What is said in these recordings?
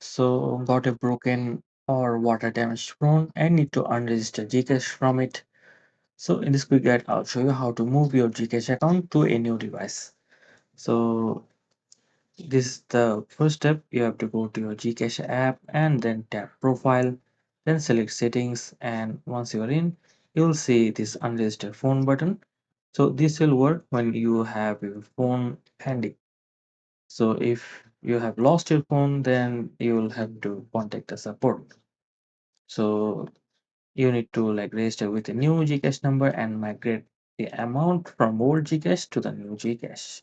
So got a broken or water damaged phone and need to unregister Gcash from it. So in this quick guide, I'll show you how to move your Gcash account to a new device. So this is the first step. You have to go to your Gcash app and then tap profile, then select settings, and once you are in, you'll see this unregistered phone button. So this will work when you have your phone handy. So if you have lost your phone, then you will have to contact the support. So you need to like register with a new Gcash number and migrate the amount from old Gcash to the new Gcash.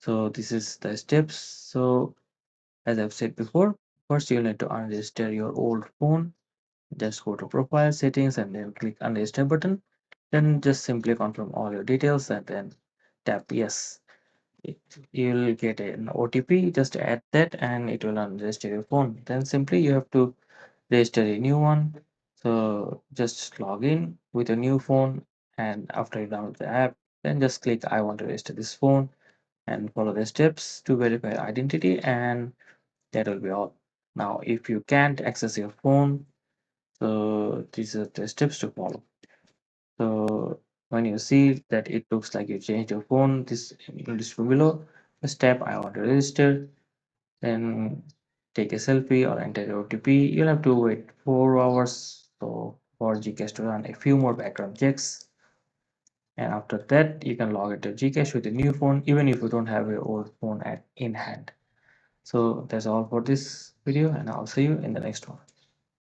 So this is the steps. So as I've said before, first you need to unregister your old phone. Just go to profile settings and then click unregister button. Then just simply confirm all your details and then tap yes. You'll get an OTP, just add that and it will unregister your phone. Then simply you have to register a new one. So just log in with a new phone and after you download the app, then just click I want to register this phone and follow the steps to verify identity and that will be all. Now, if you can't access your phone, so these are the steps to follow. So when you see that it looks like you changed your phone, this list below, just tap I want to register, then take a selfie or enter your OTP. You'll have to wait 4 hours so for Gcash to run a few more background checks. And after that, you can log into Gcash with a new phone, even if you don't have your old phone in hand. So that's all for this video, and I'll see you in the next one.